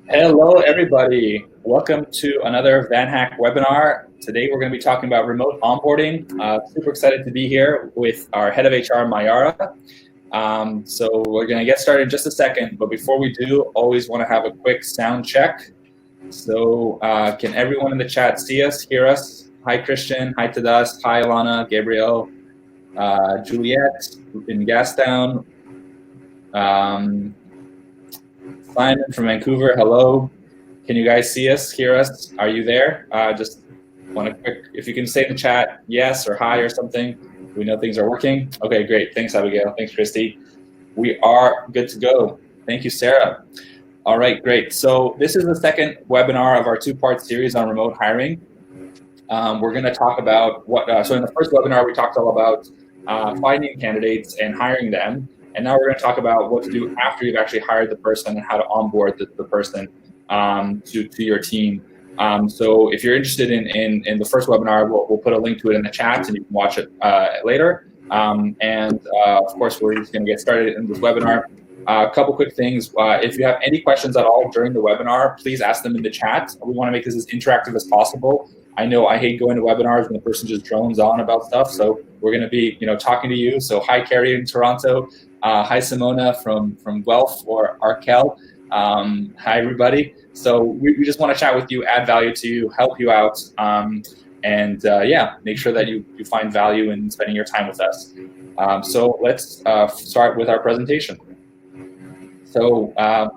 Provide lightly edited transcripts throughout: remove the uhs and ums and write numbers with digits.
Hello, everybody. Welcome to another VanHack webinar. Today, we're going to be talking about remote onboarding. Super excited to be here with our head of HR, Mayara. So we're going to get started in just a second, but before we do, always want to have a quick sound check. So can everyone in the chat see us, hear us? Hi, Christian. Hi, Tadas. Hi, Alana, Gabriel, Juliet in Gastown. Simon from Vancouver, hello. Can you guys see us, hear us? Are you there? Just want a quick, if you can say in the chat yes or hi or something, we know things are working. Okay, great. Thanks, Abigail. Thanks, Christy. We are good to go. Thank you, Sarah. All right, great. So this is the second webinar of our two-part series on remote hiring. We're going to talk about what, so in the first webinar, we talked all about finding candidates and hiring them. And now we're going to talk about what to do after you've actually hired the person and how to onboard the person to your team. So if you're interested in the first webinar, we'll put a link to it in the chat and you can watch it later. Of course, we're just going to get started in this webinar. A couple quick things. If you have any questions at all during the webinar, please ask them in the chat. We want to make this as interactive as possible. I know I hate going to webinars when the person just drones on about stuff. So we're going to be, talking to you. So hi, Carrie in Toronto. Hi, Simona from Guelph or Arkel. Hi, everybody. So we just want to chat with you, add value to you, help you out, yeah, make sure that you find value in spending your time with us. So let's start with our presentation. So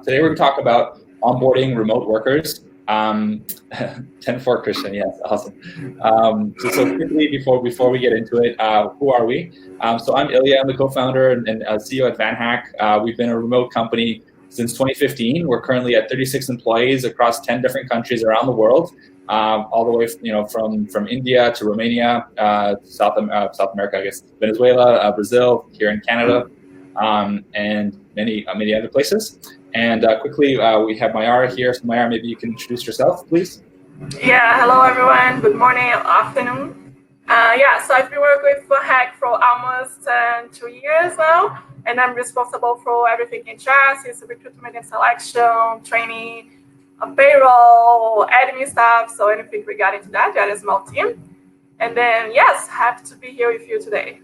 today we're going to talk about onboarding remote workers. 10-4 Christian, yes, awesome. So quickly before we get into it, who are we? So I'm Ilya, I'm the co-founder and CEO at VanHack. We've been a remote company since 2015. We're currently at 36 employees across 10 different countries around the world, all the way from India to Romania, South America, I guess, Venezuela, Brazil, here in Canada, and many other places. And quickly, we have Mayara here. So Mayara, maybe you can introduce yourself, please. Yeah, hello everyone. Good morning, afternoon. So I've been working with VanHack for almost 2 years now, and I'm responsible for everything in HR, since recruitment and selection, training, payroll, admin stuff, so anything regarding to that. We are a small team. And then, yes, happy to be here with you today.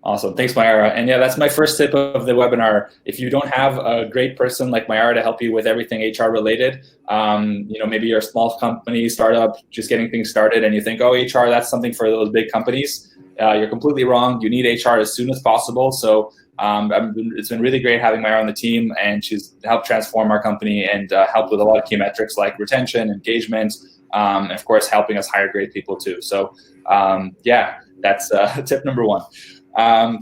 Awesome. Thanks, Mayara. And yeah, that's my first tip of the webinar. If you don't have a great person like Mayara to help you with everything HR related, maybe you're a small company, startup, just getting things started, and you think, oh, HR, that's something for those big companies. You're completely wrong. You need HR as soon as possible. So it's been really great having Mayara on the team, and she's helped transform our company and helped with a lot of key metrics like retention, engagement, and of course, helping us hire great people too. So yeah, that's tip number one.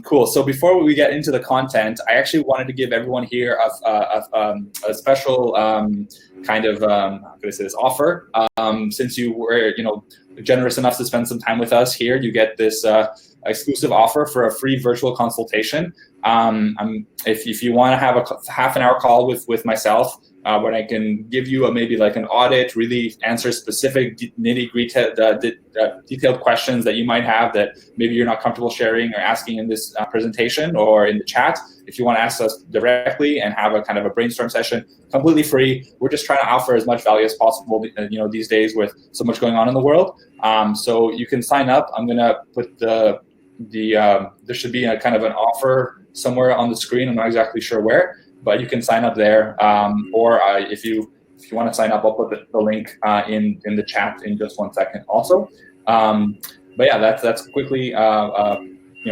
Cool. So before we get into the content, I actually wanted to give everyone here a special kind of how could I say this, offer. Since you were generous enough to spend some time with us here, you get this exclusive offer for a free virtual consultation. If you want to have a half an hour call with myself, when I can give you maybe like an audit, really answer specific nitty-gritty detailed questions that you might have that maybe you're not comfortable sharing or asking in this presentation or in the chat. If you want to ask us directly and have a kind of a brainstorm session, completely free. We're just trying to offer as much value as possible, these days with so much going on in the world. So you can sign up. I'm gonna put there should be a kind of an offer somewhere on the screen. I'm not exactly sure where, but you can sign up there. Or if you want to sign up, I'll put the link in the chat in just 1 second also. But yeah, that's quickly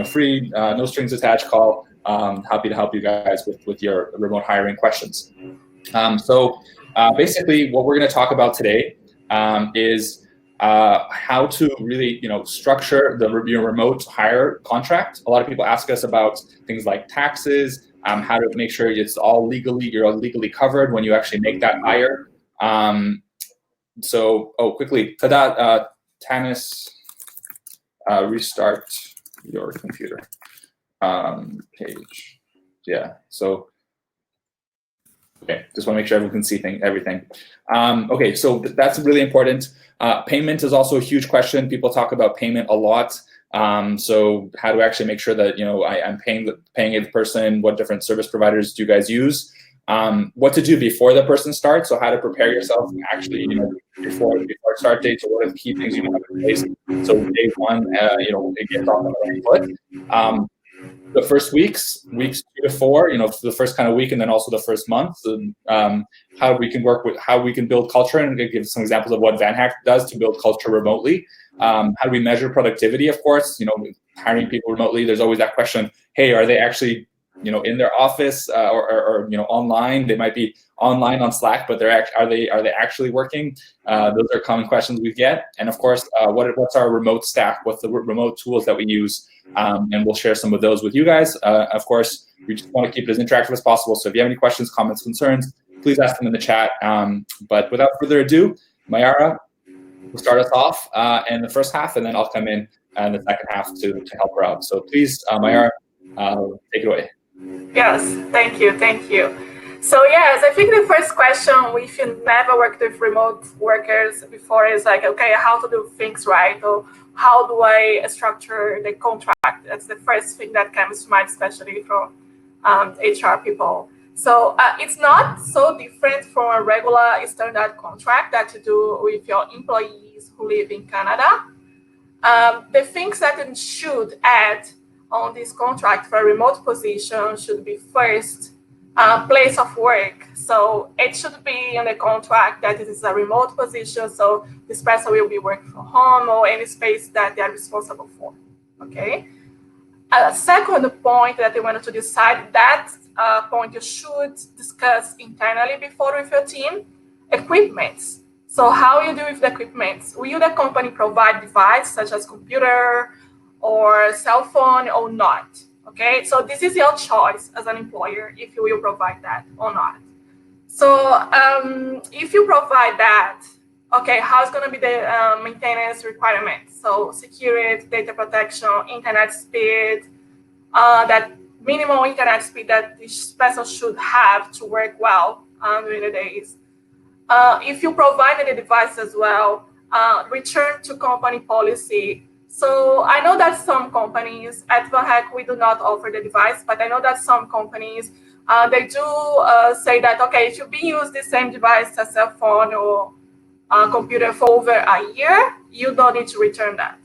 free, no strings attached call. Happy to help you guys with your remote hiring questions. So basically what we're going to talk about today is how to really structure your remote hire contract. A lot of people ask us about things like taxes, how to make sure you're all legally covered when you actually make that hire. Quickly, Tanis, restart your computer page. Yeah, so okay, just want to make sure everyone can see everything. Okay, so that's really important. Payment is also a huge question. People talk about payment a lot. So how to actually make sure that I'm paying the person. What different service providers do you guys use? What to do before the person starts. So how to prepare yourself actually before start date. So what are the key things you have in place? So day one, it gets off on the right foot. The first weeks 2 to 4, the first kind of week, and then also the first month, how we can build culture, and give some examples of what VanHack does to build culture remotely. How do we measure productivity? Of course, hiring people remotely, there's always that question, hey, are they actually in their office or online? They might be online on Slack, but are they actually working? Those are common questions we get. And of course, what's our remote stack? What's the remote tools that we use? And we'll share some of those with you guys. Of course, we just want to keep it as interactive as possible. So if you have any questions, comments, concerns, please ask them in the chat. But without further ado, Mayara will start us off in the first half, and then I'll come in the second half to help her out. So please, Mayara, take it away. Yes, thank you. So yes, I think the first question, if you never worked with remote workers before, is like, okay, how to do things right, or how do I structure the contract? That's the first thing that comes to mind, especially from HR people. So it's not so different from a regular standard contract that you do with your employees who live in Canada. The things that you should add on this contract for a remote position should be first, place of work. So it should be in the contract that it is a remote position, so this person will be working from home or any space that they are responsible for, okay? A second point that they wanted to decide, that point you should discuss internally before with your team, equipment. So how you do with the equipment? Will the company provide device such as computer or cell phone or not? Okay, so this is your choice as an employer if you will provide that or not. So if you provide that, okay, how's going to be the maintenance requirements? So security, data protection, internet speed, that minimal internet speed that this person should have to work well during the days. If you provide the device as well, return to company policy. So I know that some companies, at VanHack, we do not offer the device, but I know that some companies, they do say that, okay, if you've been using the same device as cell phone or computer for over a year, you don't need to return that.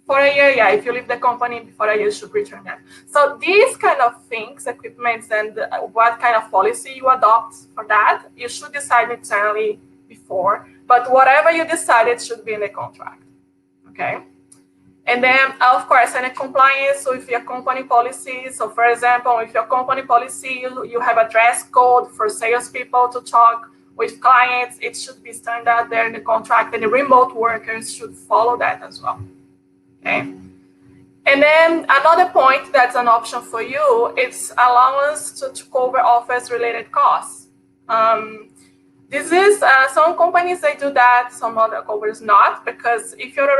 For a year, yeah, if you leave the company before a year, you should return that. So these kind of things, equipments, and what kind of policy you adopt for that, you should decide internally before. But whatever you decided should be in the contract, okay? And then, of course, any compliance with your company policy. So, for example, if your company policy, you have a dress code for salespeople to talk with clients, it should be standard there in the contract, and the remote workers should follow that as well. Okay. And then another point that's an option for you is allowance to cover office-related costs. This is some companies, they do that, some other companies not, because if you're a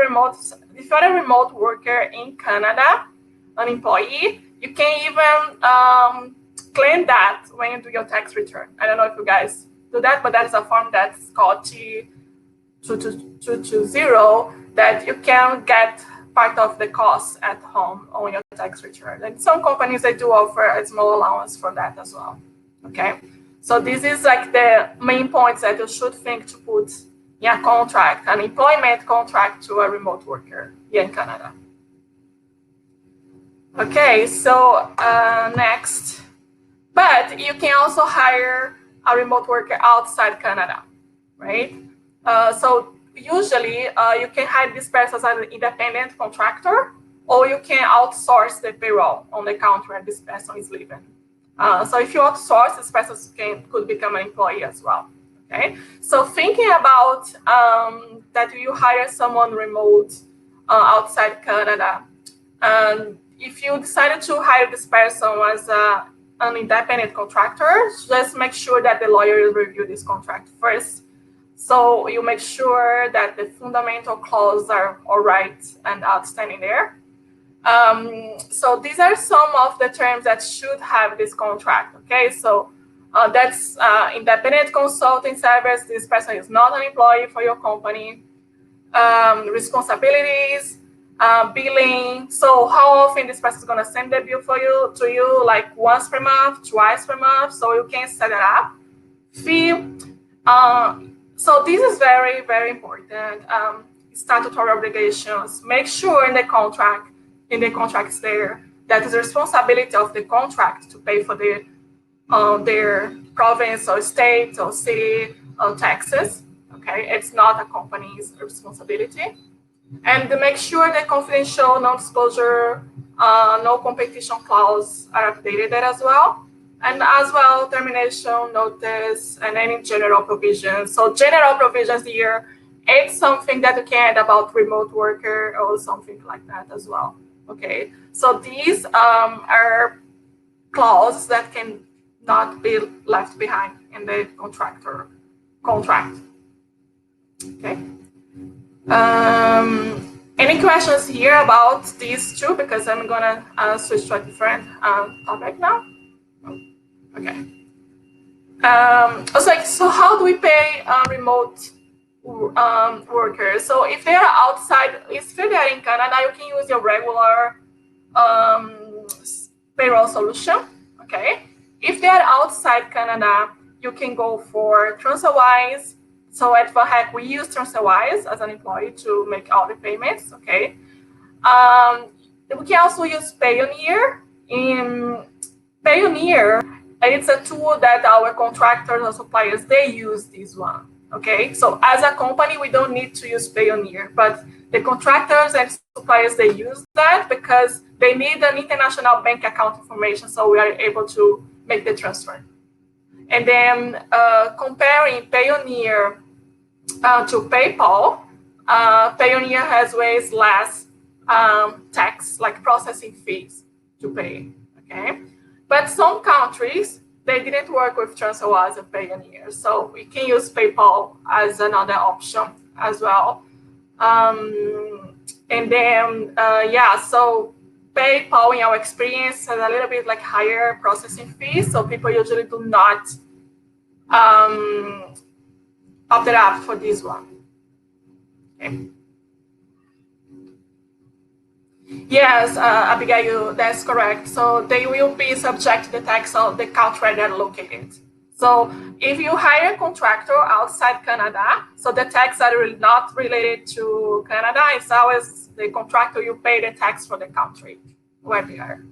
remote worker in Canada, an employee, you can even claim that when you do your tax return. I don't know if you guys do that, but that's a form that's called T220 that you can get part of the cost at home on your tax return. And some companies, they do offer a small allowance for that as well, okay? So this is like the main points that you should think to put in a contract, an employment contract to a remote worker here in Canada. Okay, so next. But you can also hire a remote worker outside Canada, right? So usually you can hire this person as an independent contractor, or you can outsource the payroll on the country where this person is living. So if you outsource, this person could become an employee as well, okay? So thinking about that you hire someone remote outside Canada, and if you decided to hire this person as an independent contractor, just make sure that the lawyer review this contract first. So you make sure that the fundamental clauses are all right and outstanding there. So these are some of the terms that should have this contract, okay? So that's independent consulting service. This person is not an employee for your company. Responsibilities, billing. So how often this person is going to send the bill to you, like once per month, twice per month, so you can set it up. Fee. So this is very, very important. Statutory obligations. Make sure in the contracts there, that is the responsibility of the contract to pay for their province or state or city taxes. Okay, it's not a company's responsibility. And to make sure that confidential, non-disclosure, no competition clause are updated there as well. And as well, termination notice and any general provisions. So general provisions here, it's something that you can add about remote worker or something like that as well. Okay, so these are clauses that can not be left behind in the contract. Okay. Any questions here about these two? Because I'm gonna switch to a different topic now. Okay. So how do we pay remote workers? So if they are outside, if they are in Canada, you can use your regular payroll solution. Okay. If they are outside Canada, you can go for TransferWise. So at VanHack, we use TransferWise as an employee to make all the payments. Okay. We can also use Payoneer. In Payoneer, it's a tool that our contractors or suppliers, they use this one. Okay. So as a company, we don't need to use Payoneer, but the contractors and suppliers, they use that because they need an international bank account information. So we are able to make the transfer. And then comparing Payoneer to PayPal, Payoneer has ways less tax, like processing fees to pay. Okay, but some countries, they didn't work with TransferWise and Payoneer, so we can use PayPal as another option as well. And then so PayPal, in our experience, has a little bit like higher processing fees, so people usually do not opt up for this one. Okay. Yes, Abigail, that's correct. So they will be subject to the tax of the country where they're located. So if you hire a contractor outside Canada, so the tax are really not related to Canada, it's always the contractor, you pay the tax for the country where they are.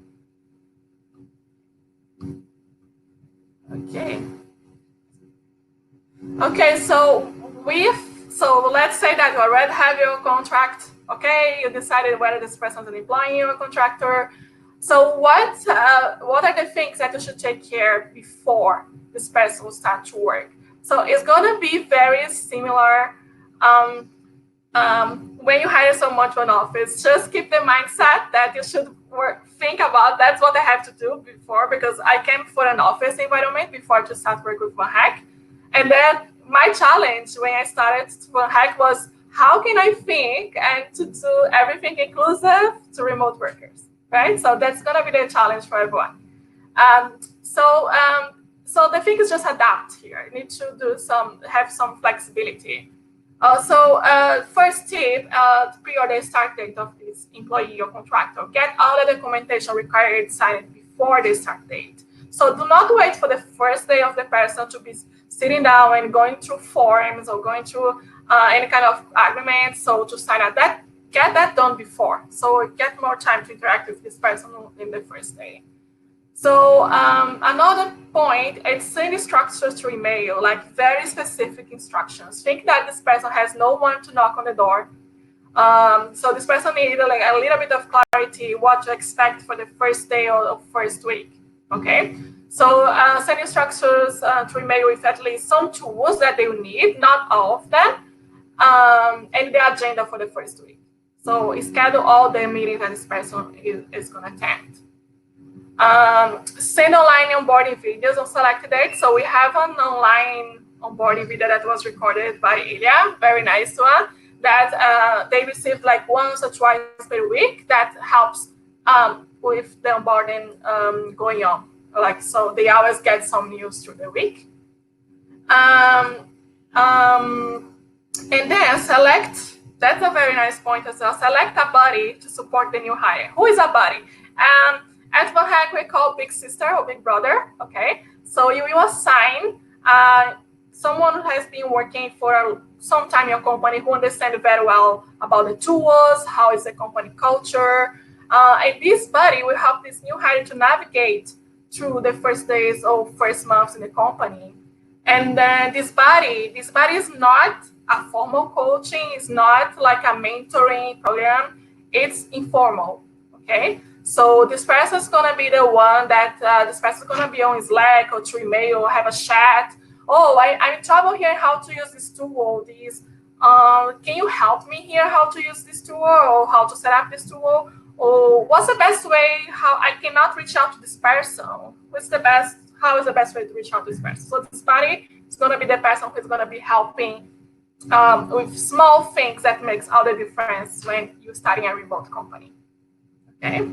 Okay. Okay, so let's say that you already have your contract. Okay, you decided whether this person is an employee or a contractor. So what are the things that you should take care before this person will start to work? So it's gonna be very similar when you hire someone to an office. Just keep the mindset that you should think about that's what I have to do before, because I came for an office environment before to start work with VanHack. And then my challenge when I started VanHack was, how can I think and to do everything inclusive to remote workers, right? So that's gonna be the challenge for everyone. So the thing is just adapt here. You need to have some flexibility. Also, first tip, prior the start date of this employee or contractor, get all the documentation required signed before the start date. So do not wait for the first day of the person to be sitting down and going through forms or going through any kind of agreement. So to sign up, get that done before. So get more time to interact with this person in the first day. So another point, it's send instructions through email, like very specific instructions. Think that this person has no one to knock on the door. So this person needs like a little bit of clarity, what to expect for the first day or first week. Okay, so send instructions through email with at least some tools that they will need, not all of them, and the agenda for the first week. So schedule all the meetings that this person is going to attend. Send online onboarding videos on selected dates. So we have an online onboarding video that was recorded by Ilya, very nice one, that they received like once or twice per week that helps with the onboarding going on. Like, so they always get some news through the week. And then select that's a very nice point as well. Select a buddy to support the new hire. Who is a buddy? At VanHack, we call big sister or big brother, okay? So you will assign someone who has been working for some time in your company, who understands very well about the tools, how is the company culture. And this buddy will help this new hire to navigate through the first days or first months in the company. And then this buddy is not a formal coaching, it's not like a mentoring program, it's informal, okay? So this person is gonna be the one that, this person is gonna be on Slack or through email or have a chat. Oh, I'm in trouble here how to use this tool, can you help me here how to use this tool or how to set up this tool? Or what's the best way, how I cannot reach out to this person? How is the best way to reach out to this person? So this buddy is going to be the person who's going to be helping with small things that makes all the difference when you're starting a remote company. Okay.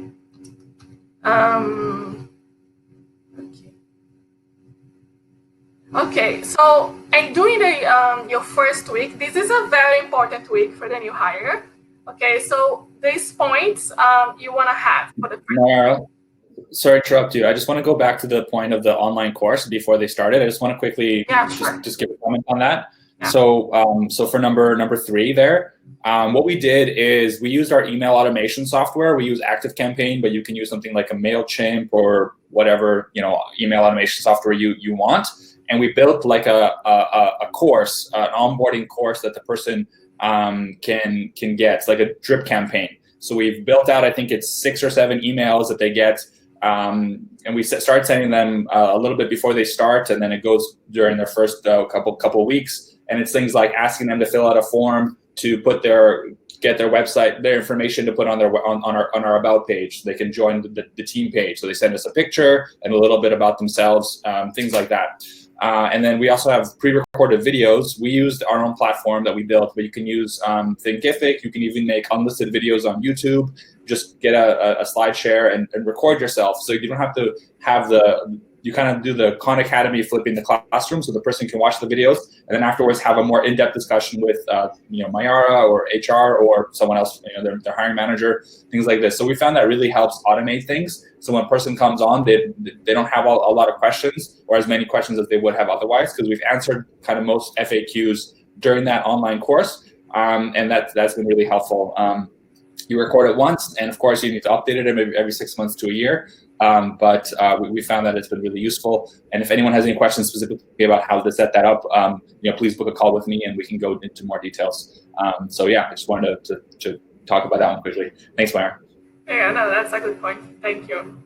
Okay. So, and during your first week, this is a very important week for the new hire. Okay. So these points you want to have for the first Mayara, sorry to interrupt you. I just want to go back to the point of the online course before they started. I just want to quickly just give a comment on that. Yeah. So for number 3 there, what we did is we used our email automation software. We use ActiveCampaign, but you can use something like a MailChimp or whatever, email automation software you want. And we built like a course, an onboarding course that the person can get. It's like a drip campaign. So we've built out, I think it's 6 or 7 emails that they get. And we start sending them a little bit before they start, and then it goes during their first couple weeks. And it's things like asking them to fill out a form to get their website, their information to put on our about page. They can join the team page. So they send us a picture and a little bit about themselves, things like that. And then we also have pre-recorded videos. We used our own platform that we built, but you can use Thinkific. You can even make unlisted videos on YouTube. Just get a slide share and record yourself. So you don't have to have you kind of do the Khan Academy flipping the classroom, so the person can watch the videos and then afterwards have a more in-depth discussion with Mayara or HR or someone else, their hiring manager, things like this. So we found that really helps automate things. So when a person comes on, they don't have a lot of questions or as many questions as they would have otherwise, because we've answered kind of most FAQs during that online course, and that's been really helpful. You record it once, and of course you need to update it every 6 months to a year. But we found that it's been really useful. And if anyone has any questions specifically about how to set that up, please book a call with me and we can go into more details. So yeah, I just wanted to talk about that one quickly. Thanks, Mayara. Yeah, no, that's a good point. Thank you.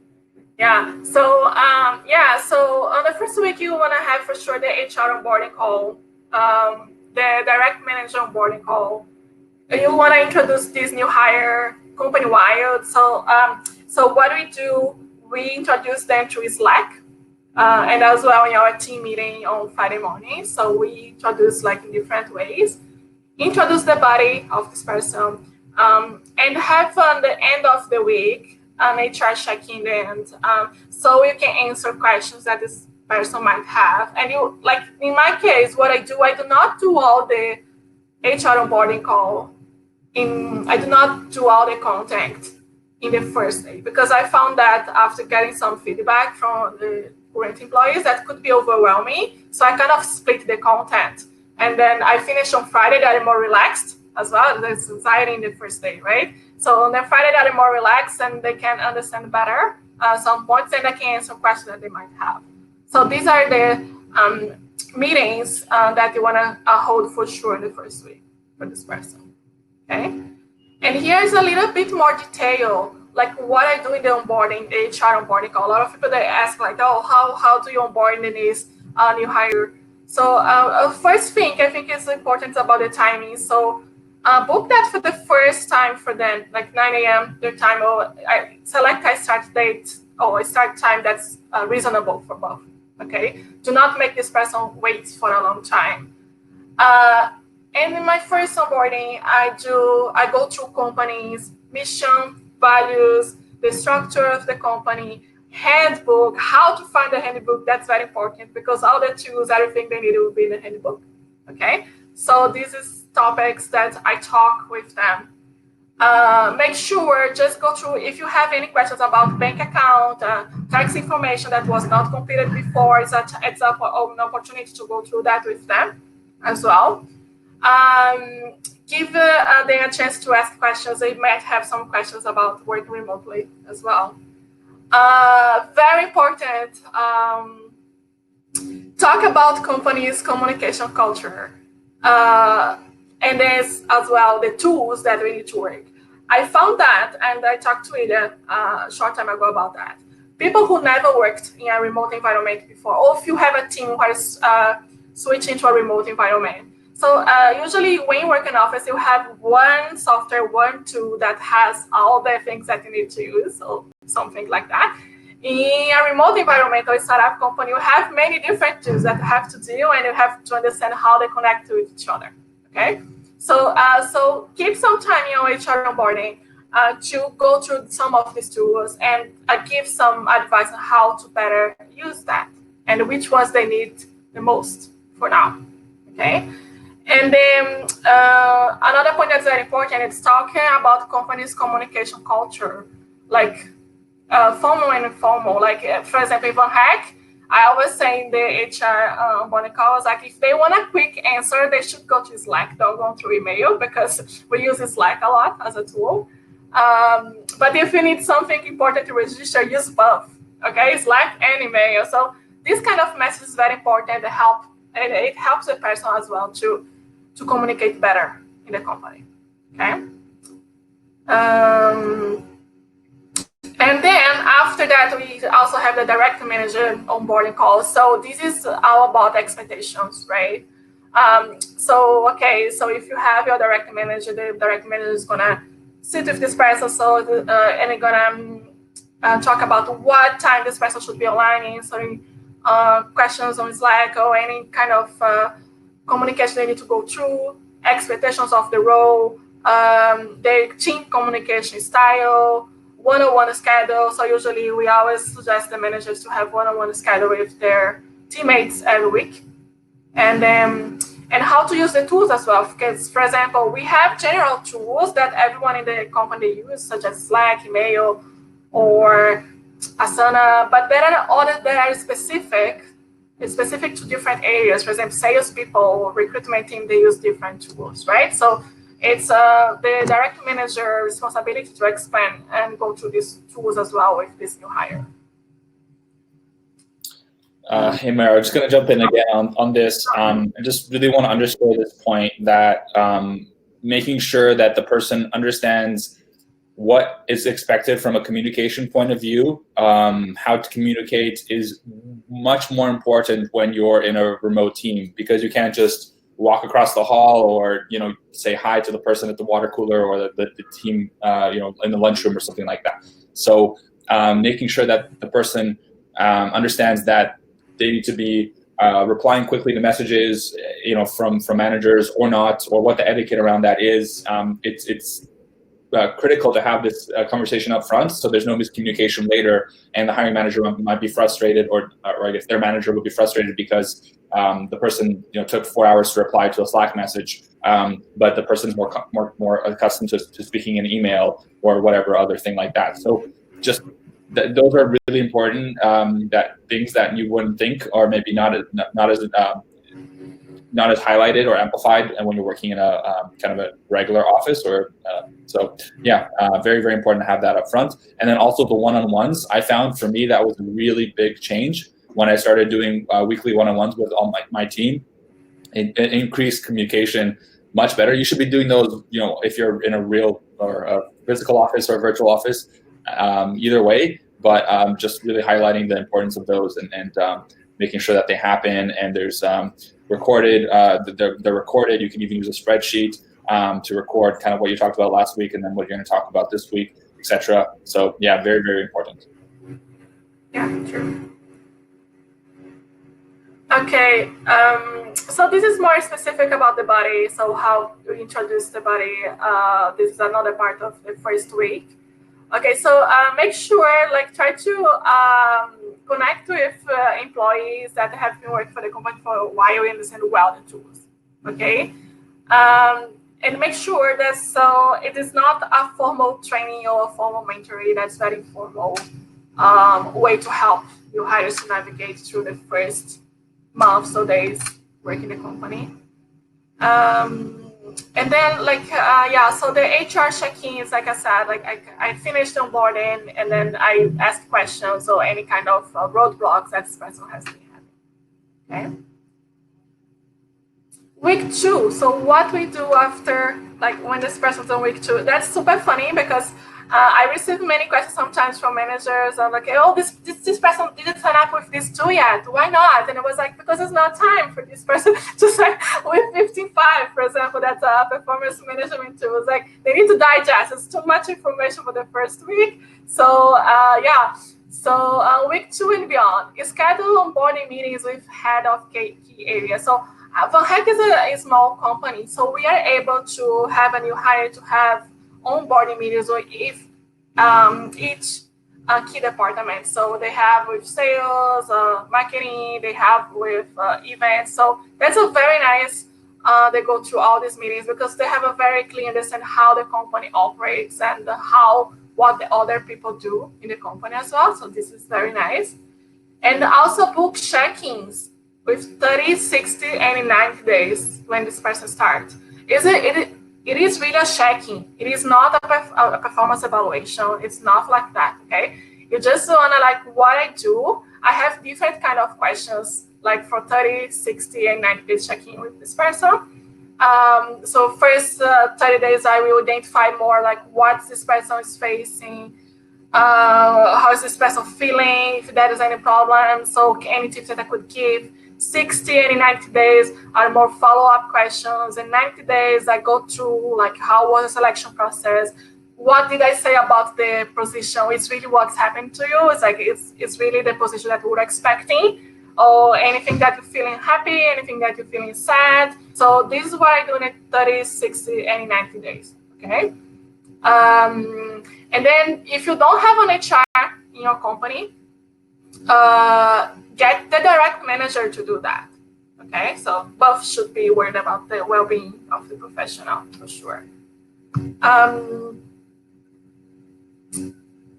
Yeah. So so on the first week, you want to have for sure the HR onboarding call, the direct manager onboarding call. You want to introduce this new hire company-wide. So what we do, we introduce them to Slack and as well in our team meeting on Friday morning. So we introduce like in different ways. Introduce the body of this person and have on the end of the week an HR check-in and so you can answer questions that this person might have. And you, like in my case, what I do not do all the HR onboarding call. I do not do all the content in the first day, because I found that after getting some feedback from the current employees, that could be overwhelming. So I kind of split the content. And then I finish on Friday that I'm more relaxed as well. There's anxiety in the first day, right? So on the Friday that I'm more relaxed and they can understand better some points, and I can answer questions that they might have. So these are the meetings that you want to hold for sure in the first week for this person. Okay, and here's a little bit more detail, like what I do in the onboarding, the HR onboarding call. A lot of people, they ask like, oh, how do you onboard in this new hire? So first thing I think is important about the timing. So book that for the first time for them, like 9 a.m. their time, or select a start date or a start time that's reasonable for both. Okay, do not make this person wait for a long time. And in my first onboarding, I go through companies, mission, values, the structure of the company, handbook, how to find the handbook. That's very important because all the tools, everything they need will be in the handbook. Okay. So this is topics that I talk with them. Make sure, just go through, if you have any questions about bank account, tax information that was not completed before, it's an opportunity to go through that with them as well. Give them a chance to ask questions. They might have some questions about working remotely as well. Very important, talk about companies' communication culture. And there's as well the tools that we need to work. I found that, and I talked to Ilya a short time ago about that. People who never worked in a remote environment before, or if you have a team who is switching to a remote environment. So usually when you work in office, you have one software, one tool that has all the things that you need to use, or something like that. In a remote environment or startup company, you have many different tools that you have to deal, and you have to understand how they connect with each other. Okay, so keep some time in your HR onboarding to go through some of these tools and give some advice on how to better use that and which ones they need the most for now. Okay, and then another point that's very important is talking about companies' communication culture, like formal and informal. Like for example, in VanHack, I always say in the HR onboarding calls, like if they want a quick answer, they should go to Slack. Don't go through email because we use Slack a lot as a tool. But if you need something important to register, use both. Okay, Slack and email. So this kind of message is very important to help, and it helps the person as well to communicate better in the company. Okay. And then after that, we also have the direct manager onboarding call. So this is all about expectations, right? So if you have your direct manager, the direct manager is gonna sit with this person, and they're gonna talk about what time this person should be aligning. So questions on Slack or any kind of communication they need to go through, expectations of the role, their team communication style, one-on-one schedule. So usually we always suggest the managers to have one-on-one schedule with their teammates every week. And how to use the tools as well. Because, for example, we have general tools that everyone in the company uses, such as Slack, email, or Asana, but there are others that are specific to different areas. For example, salespeople, recruitment team, they use different tools, right? So it's the direct manager responsibility to expand and go through these tools as well with this new hire. Hey, Mayara, I'm just going to jump in again on this. I just really want to underscore this point that making sure that the person understands what is expected from a communication point of view, how to communicate is much more important when you're in a remote team, because you can't just walk across the hall or say hi to the person at the water cooler or the team in the lunchroom or something like that. So making sure that the person understands that they need to be replying quickly to messages, from managers or not, or what the etiquette around that is. It's critical to have this conversation up front, so there's no miscommunication later, and the hiring manager might be frustrated, or I guess their manager will be frustrated because the person took 4 hours to reply to a Slack message, but the person's more accustomed to speaking in email or whatever other thing like that. So just those are really important, that things that you wouldn't think, or maybe not as highlighted or amplified, and when you're working in a kind of a regular office, or very, very important to have that up front. And then also the one-on-ones, I found for me that was a really big change when I started doing weekly one-on-ones with all my team. It increased communication much better. You should be doing those, if you're in a real or a physical office or a virtual office, either way, but just really highlighting the importance of those and making sure that they happen. And there's recorded, they're recorded. You can even use a spreadsheet to record kind of what you talked about last week and then what you're going to talk about this week, etc. So yeah, very, very important. Yeah, true. Okay, so this is more specific about the body. So how to introduce the body. This is another part of the first week. Okay, so make sure, try to connect with employees that have been working for the company for a while and understand well the tools. okay? And make sure that so it is not a formal training or a formal mentoring. That's very informal way to help new hires to navigate through the first months or days working the company. And then so the HR check-ins, like I said, like I finished onboarding and then I ask questions or any kind of roadblocks that this person has been having. Okay. Week 2. So what we do after, like when this person's on week 2, that's super funny because I receive many questions sometimes from managers. I'm like, oh, this person didn't sign up with this tool yet. Why not? And it was like, because there's not time for this person to sign with 15.5, for example. That's a performance management tool. It's like they need to digest. It's too much information for the first week. So So week 2 and beyond, schedule onboarding meetings with head of key areas. So VanHack is a small company, so we are able to have a new hire to have onboarding meetings with each key department. So they have with sales, marketing, they have with events. So that's a very nice, they go through all these meetings because they have a very clear understanding how the company operates and what the other people do in the company as well. So this is very nice. And also book check-ins with 30, 60, and 90 days when this person starts. It is really a check-in. It is not a performance evaluation. It's not like that, okay? You just wanna like what I do. I have different kind of questions like for 30, 60, and 90 days check-in with this person. So first 30 days, I will identify more like what this person is facing, how is this person feeling, if there is any problem, so any tips that I could give. 60 and 90 days are more follow-up questions. In 90 days, I go through like how was the selection process, what did I say about the position, it's really what's happened to you, it's like it's really the position that we were expecting, or anything that you're feeling happy, anything that you're feeling sad. So this is what I do in 30, 60, and 90 days, okay? And then if you don't have an HR in your company, get the direct manager to do that, okay? So both should be worried about the well-being of the professional, for sure.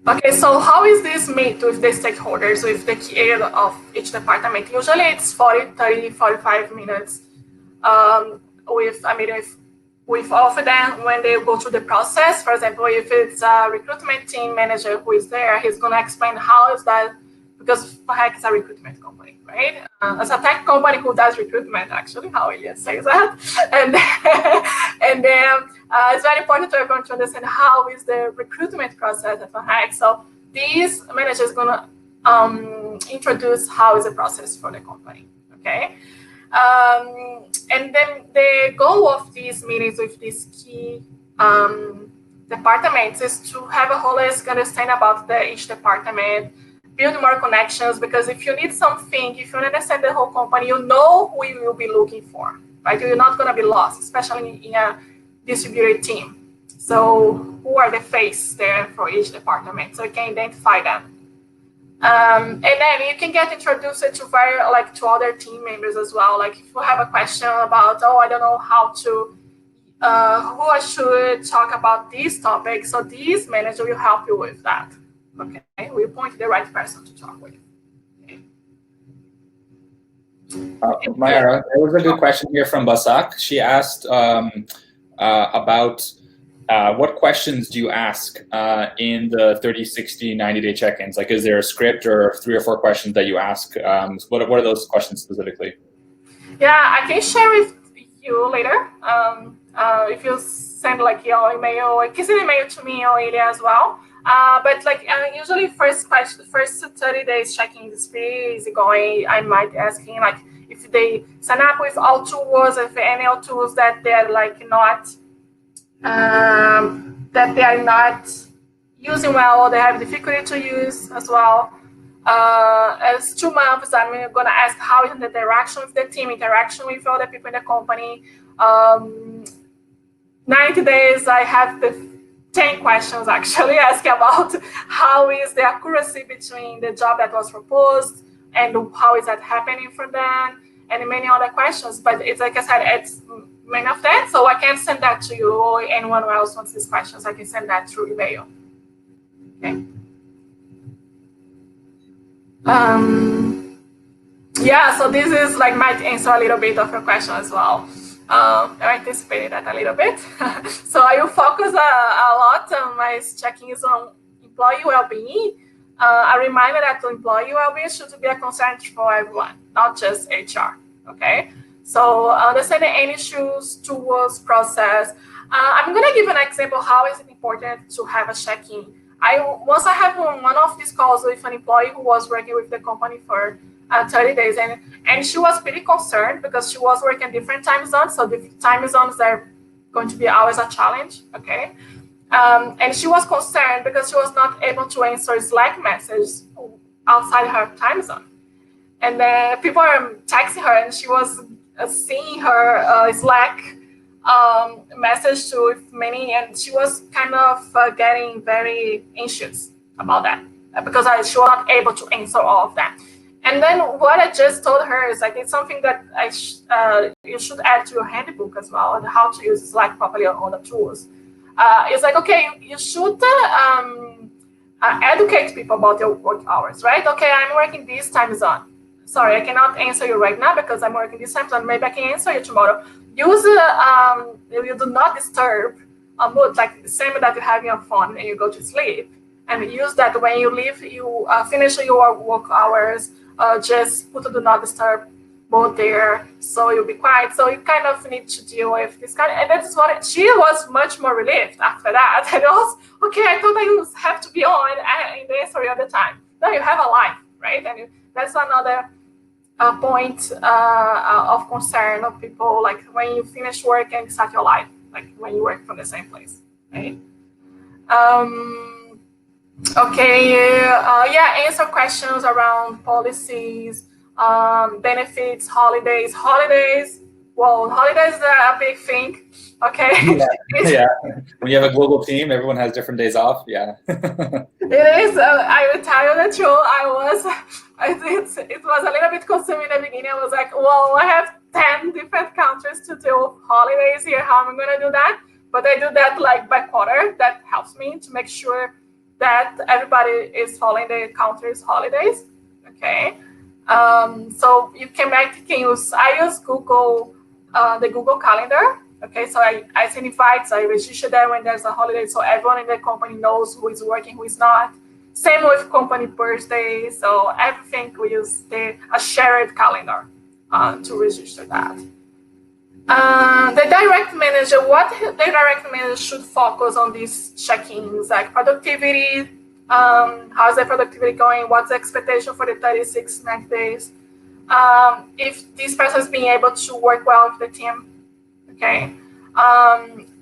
Okay, so how is this meet with the stakeholders, with the key area of each department? Usually it's 40, 30, 45 minutes with a meeting with all of them when they go through the process. For example, if it's a recruitment team manager who is there, he's gonna explain how is that, because VanHack is a recruitment company, right? It's a tech company who does recruitment, actually, how Ilya says that. And then it's very important to everyone to understand how is the recruitment process at VanHack. So these managers gonna introduce how is the process for the company, okay? And then the goal of these meetings with these key departments is to have a holistic understanding about each department, build more connections, because if you need something, if you understand the whole company, you know who you will be looking for, right? You're not going to be lost, especially in a distributed team. So who are the face there for each department, so you can identify them. And then you can get introduced to other team members as well. Like if you have a question about, oh, I don't know how to, who I should talk about this topic, so this manager will help you with that. Okay, we point the right person to talk with. Okay. Mayara, there was a good question here from Basak. She asked about what questions do you ask in the 30, 60, 90-day check-ins? Like, is there a script or 3 or 4 questions that you ask? What are those questions specifically? Yeah, I can share with you later. If you send like your email, you can send an email to me or Ilya as well. But like usually first 30 days check-in is pretty easygoing. I might asking like if they sign up with all tools, if any tools that they're like not that they are not using well, or they have difficulty to use as well. As 2 months, I'm gonna ask how is the interaction with the team, interaction with other people in the company. 90 days, I have the 10 questions actually asking about how is the accuracy between the job that was proposed and how is that happening for them. and many other questions. But it's like I said, it's many of that, so I can send that to you or anyone who else wants these questions. I can send that through email. Okay. Yeah, so this is like might answer a little bit of your question as well. I anticipated that a little bit. So I will focus a lot on my check-ins on employee well-being. A reminder that employee well-being should be a concern for everyone, not just HR. Okay. So understanding any issues, tools, process. I'm gonna give an example how is it important to have a check-in. Once I had one of these calls with an employee who was working with the company for 30 days, and she was pretty concerned because she was working different time zones. So the time zones are going to be always a challenge. Okay. And she was concerned because she was not able to answer Slack messages outside her time zone. And then people are texting her, and she was seeing her Slack message to many, and she was kind of getting very anxious about that because she was not able to answer all of that. And then what I just told her is like, it's something that you should add to your handbook as well, on how to use Slack properly on all the tools. It's like, okay, you should educate people about your work hours, right? Okay, I'm working this time zone. Sorry, I cannot answer you right now because I'm working this time zone. Maybe I can answer you tomorrow. Use you do not disturb mode, like the same that you have in your phone when you go to sleep, and use that when you leave, you finish your work hours. Just put a do not disturb mode there, so you'll be quiet. So you kind of need to deal with this kind of, and that's what she was much more relieved after that. And it was okay. I thought I have to be on and answer all the time. No, you have a life, right? And that's another point of concern of people, like when you finish work and start your life, like when you work from the same place, right? Answer questions around policies, benefits, holidays. Well, holidays are a big thing. Okay. Yeah. When you have a global team, everyone has different days off. Yeah. It is. I will tell you the truth. It was a little bit consuming in the beginning. I was like, well, I have 10 different countries to do holidays here. How am I going to do that? But I do that like by quarter. That helps me to make sure that everybody is following the country's holidays. Okay. So you can use, I use Google, the Google Calendar. Okay, so I send invites, I register there when there's a holiday, so everyone in the company knows who is working, who is not. Same with company birthdays, so everything we use a shared calendar to register that. The direct manager, what the direct manager should focus on these check-ins, like productivity, how's the productivity going, what's the expectation for the 36 next days, if this person is being able to work well with the team, okay,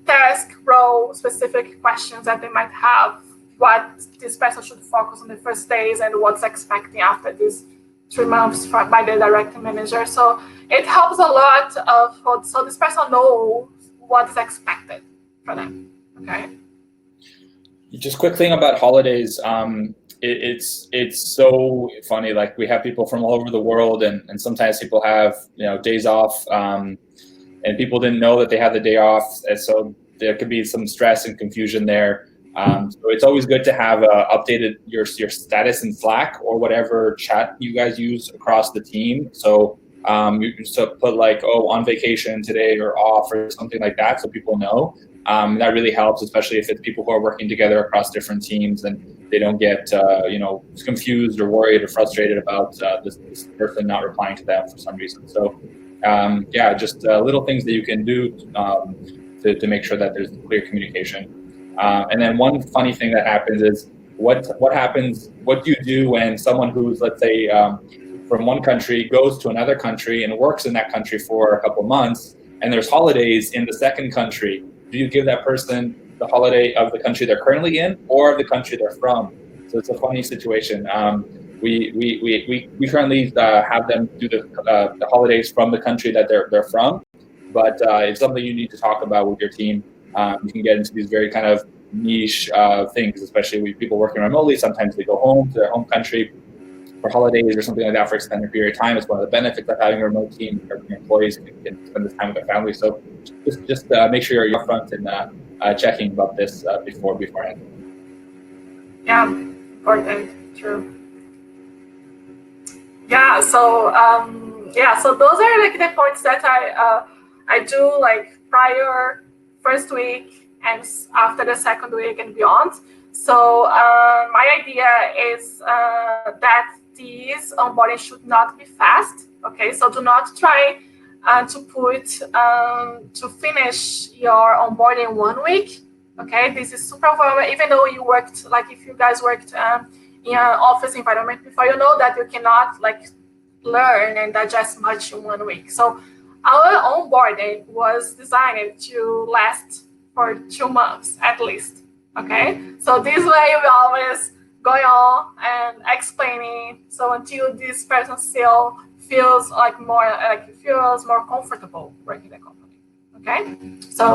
task, role, specific questions that they might have, what this person should focus on the first days and what's expecting after these 3 months by the direct manager. So it helps a lot so this person knows what's expected for them, okay? Just quick thing about holidays. It's so funny. Like we have people from all over the world, and sometimes people have days off, and people didn't know that they had the day off, and so there could be some stress and confusion there. So it's always good to have updated your status in Slack or whatever chat you guys use across the team. So you can put like, oh, on vacation today or off or something like that, so people know. That really helps, especially if it's people who are working together across different teams and they don't get confused or worried or frustrated about this person not replying to them for some reason. So just little things that you can do to make sure that there's clear communication. And then one funny thing that happens is what do you do when someone who's, let's say, from one country goes to another country and works in that country for a couple months, and there's holidays in the second country? Do you give that person the holiday of the country they're currently in or of the country they're from? So it's a funny situation. We currently have them do the holidays from the country that they're from, but it's something you need to talk about with your team. You can get into these very kind of niche things, especially with people working remotely. Sometimes they go home to their home country for holidays or something like that for extended period of time. It's one of the benefits of having a remote team. Your employees can spend this time with their family. So just make sure you're upfront and checking about this beforehand. Yeah, important, true. Yeah, so so those are like the points that I do like prior first week and after the second week and beyond. So my idea is that these onboarding should not be fast. Okay, so do not try to finish your onboarding in 1 week. Okay, this is super overwhelming. Even though you worked, like if you guys worked in an office environment before, you know that you cannot like learn and digest much in 1 week. So our onboarding was designed to last for 2 months at least. Okay, so this way we always going on and explaining. So until this person still feels feels more comfortable working in the company. Okay, so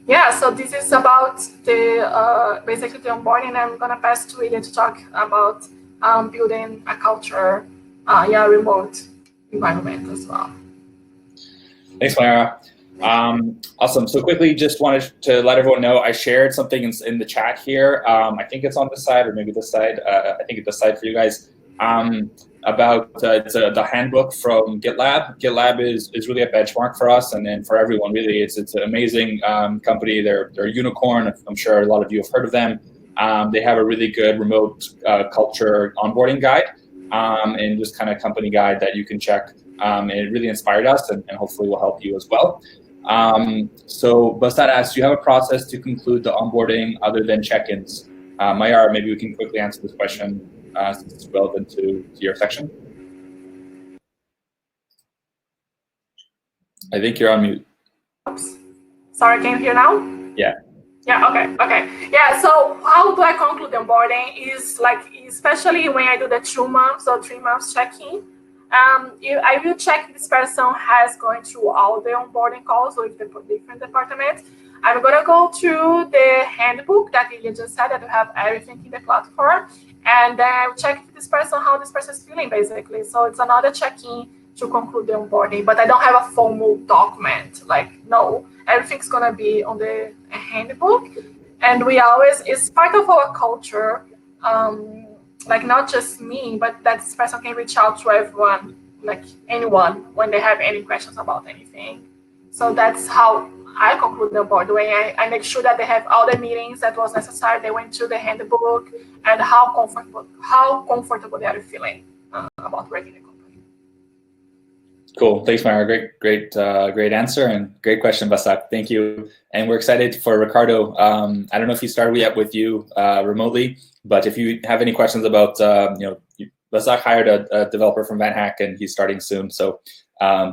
yeah, so this is about the basically the onboarding. I'm gonna pass to Ilya to talk about building a culture, remote environment as well. Thanks, Mayara. Awesome. So quickly, just wanted to let everyone know I shared something in the chat here. I think it's on this side or maybe this side. I think it's this side for you guys. About it's the handbook from GitLab. GitLab is really a benchmark for us and for everyone. Really, it's an amazing company. They're a unicorn. I'm sure a lot of you have heard of them. They have a really good remote culture onboarding guide and just kind of company guide that you can check. And it really inspired us and hopefully will help you as well. So Basad asks, do you have a process to conclude the onboarding other than check-ins? Mayara, maybe we can quickly answer this question since it's relevant to your section. I think you're on mute. Oops. Sorry, can you hear now? Yeah. Yeah, okay. Yeah, so how do I conclude the onboarding is like, especially when I do the 2 months or 3 months check-in, I will check if this person has gone through all the onboarding calls with the different departments. I'm gonna go to the handbook that Ilya just said that we have everything in the platform, and then I'll check if this person, how this person is feeling basically. So it's another check-in to conclude the onboarding, but I don't have a formal document. Like, no, everything's gonna be on the handbook, and we always, it's part of our culture. Like not just me, but that this person can reach out to everyone, like anyone, when they have any questions about anything. So that's how I conclude the onboarding. I make sure that they have all the meetings that was necessary. They went to the handbook and how comfortable they are feeling about working in the company. Cool. Thanks, Mayara. Great answer and great question, Basak. Thank you. And we're excited for Ricardo. I don't know if he started yet with you remotely, but if you have any questions about, Basak hired a developer from VanHack and he's starting soon. So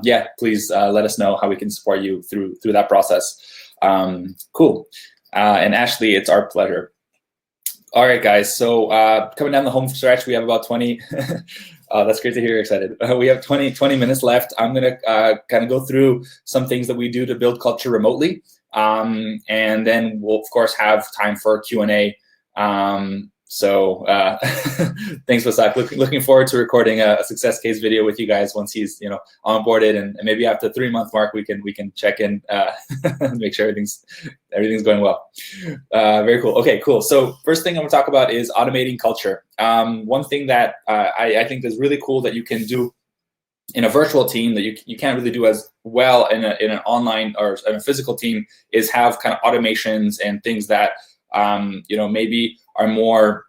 yeah, please let us know how we can support you through that process. Cool. And Ashley, it's our pleasure. All right, guys. So coming down the home stretch, we have about 20. That's great to hear you're excited. We have 20 minutes left. I'm going to kind of go through some things that we do to build culture remotely. And then we'll, of course, have time for Q&A. So thanks, Basak. Looking forward to recording a success case video with you guys once he's onboarded, and maybe after the 3-month mark we can check in, make sure everything's going well. Very cool. Okay, cool. So first thing I'm gonna talk about is automating culture. One thing that I think is really cool that you can do in a virtual team that you can't really do as well in an online or in a physical team is have kind of automations and things that maybe are more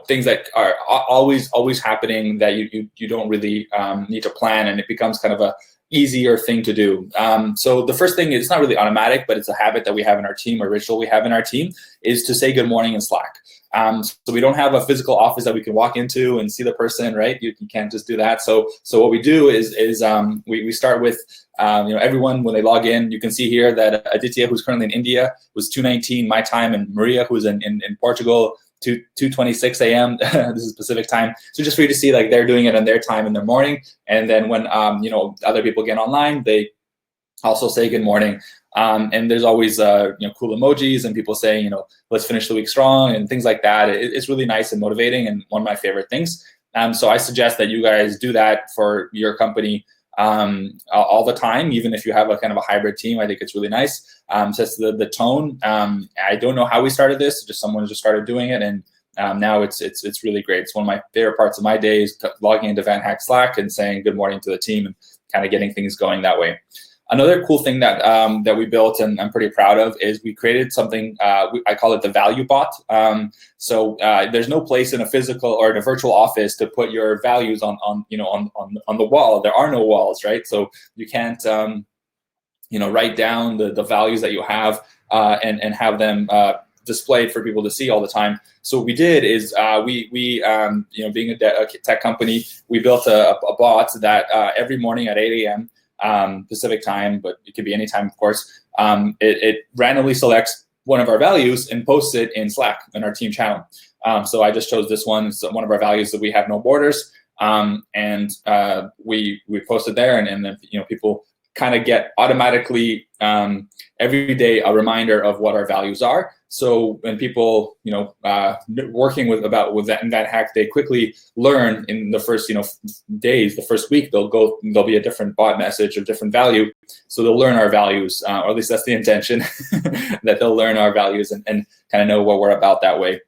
things that are always happening that you don't really need to plan, and it becomes kind of a easier thing to do. So the first thing is, it's not really automatic, but it's a habit that we have in our team, a ritual we have in our team, is to say good morning in Slack. So we don't have a physical office that we can walk into and see the person, right? You can't just do that. So what we do is we start with everyone, when they log in, you can see here that Aditya, who's currently in India, was 2:19 my time, and Maria, who's in Portugal, 2:26 a.m. This is Pacific time. So just for you to see, like, they're doing it on their time in the morning, and then when other people get online, they also say good morning. And there's always cool emojis and people saying let's finish the week strong and things like that. It's really nice and motivating, and one of my favorite things. So I suggest that you guys do that for your company all the time, even if you have a kind of a hybrid team. I think it's really nice. Sets the tone. I don't know how we started this. Just someone just started doing it, and now it's really great. It's one of my favorite parts of my day is logging into VanHack Slack and saying good morning to the team and kind of getting things going that way. Another cool thing that that we built and I'm pretty proud of is we created something, I call it the value bot. So there's no place in a physical or in a virtual office to put your values on the wall. There are no walls, right? So you can't write down the values that you have and have them displayed for people to see all the time. So what we did is we being a tech company, we built a bot that every morning at 8 a.m. Pacific time, but it could be any time, of course. It randomly selects one of our values and posts it in Slack in our team channel. So I just chose this one. It's one of our values that we have no borders, and we posted there, and then people kind of get automatically every day a reminder of what our values are. So when people working with VanHack, they quickly learn in the first days, the first week, there'll be a different bot message or different value. So they'll learn our values, or at least that's the intention, that they'll learn our values and kind of know what we're about that way.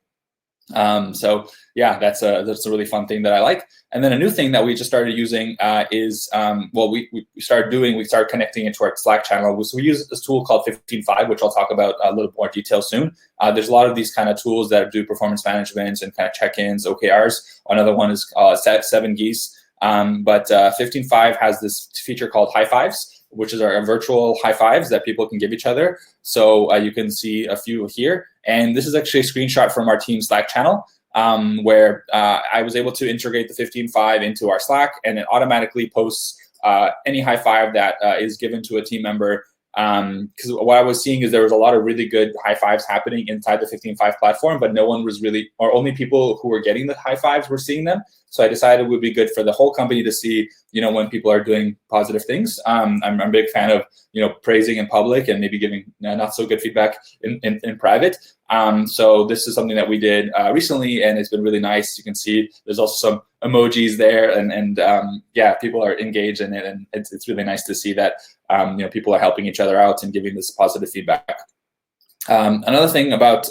So yeah, that's a really fun thing that I like. And then a new thing that we just started using is, we started connecting it to our Slack channel. So we use this tool called 15.5, which I'll talk about a little more detail soon. There's a lot of these kind of tools that do performance management and kind of check-ins, OKRs. Another one is 7 Geese. But 15.5 has this feature called high fives, which is our virtual high fives that people can give each other. So you can see a few here. And this is actually a screenshot from our team Slack channel, where I was able to integrate the 15.5 into our Slack, and it automatically posts any high five that is given to a team member. Because what I was seeing is there was a lot of really good high fives happening inside the 15.5 platform, but no one was really, or only people who were getting the high fives were seeing them. So I decided it would be good for the whole company to see, when people are doing positive things. I'm a big fan of, praising in public and maybe giving not so good feedback in private. So this is something that we did recently, and it's been really nice. You can see there's also some emojis there, and yeah, people are engaged in it, and it's really nice to see that people are helping each other out and giving this positive feedback. Another thing about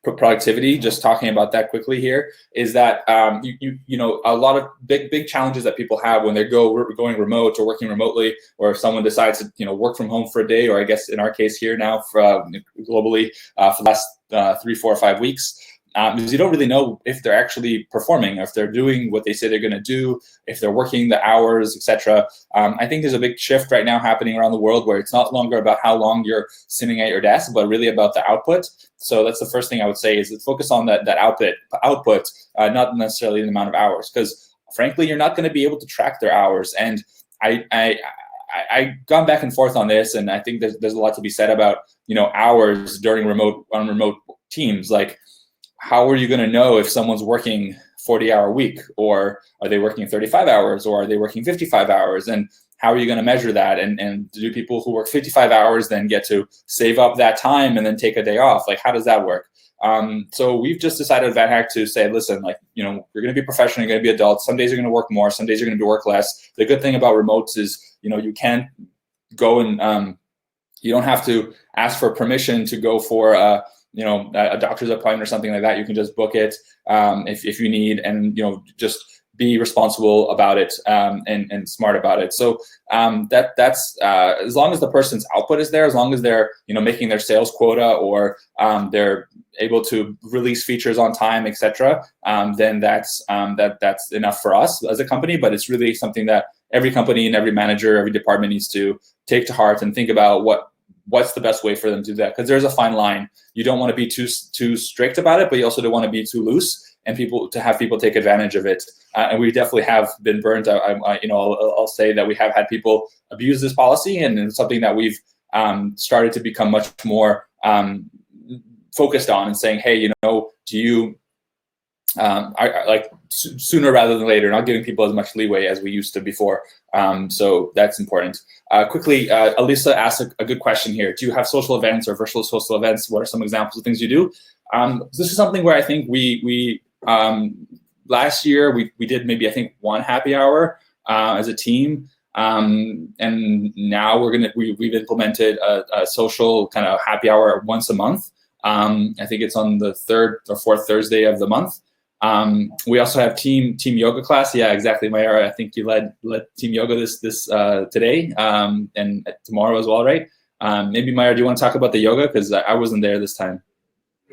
productivity, just talking about that quickly here, is that a lot of big challenges that people have when they're going remote or working remotely, or if someone decides to work from home for a day, or I guess in our case here now globally for the last 3, 4, or 5 weeks. Because you don't really know if they're actually performing, or if they're doing what they say they're going to do, if they're working the hours, etc. I think there's a big shift right now happening around the world where it's not longer about how long you're sitting at your desk, but really about the output. So that's the first thing I would say, is focus on that output, not necessarily the amount of hours, because frankly, you're not going to be able to track their hours. And I've gone back and forth on this, and I think there's a lot to be said about hours during remote teams. Like, how are you going to know if someone's working 40-hour week, or are they working 35 hours, or are they working 55 hours? And how are you going to measure that? And do people who work 55 hours then get to save up that time and then take a day off? Like, how does that work? So we've just decided at VanHack to say, listen, you're going to be professional, you're going to be adults. Some days you're going to work more, some days you're going to work less. The good thing about remotes is, you can't go and you don't have to ask for permission to go for a doctor's appointment or something like that. You can just book it if you need, and just be responsible about it and smart about it. So that's as long as the person's output is there, as long as they're making their sales quota, or they're able to release features on time, etc. Then that's enough for us as a company. But it's really something that every company and every manager, every department needs to take to heart and think about what's the best way for them to do that, because there's a fine line. You don't want to be too strict about it, but you also don't want to be too loose, and to have people take advantage of it. And we definitely have been burnt out. I'll say that we have had people abuse this policy, and it's something that we've started to become much more focused on, and saying, hey, do you like sooner rather than later, not giving people as much leeway as we used to before. So that's important. Quickly, Elisa asked a good question here. Do you have social events or virtual social events? What are some examples of things you do? This is something where I think we last year we did maybe I think one happy hour as a team. And now we've implemented a social kind of happy hour once a month. I think it's on the third or fourth Thursday of the month. We also have team yoga class. Yeah, exactly, Mayara. I think you led team yoga this today and tomorrow as well, right? Maybe Mayara, do you want to talk about the yoga, because I wasn't there this time?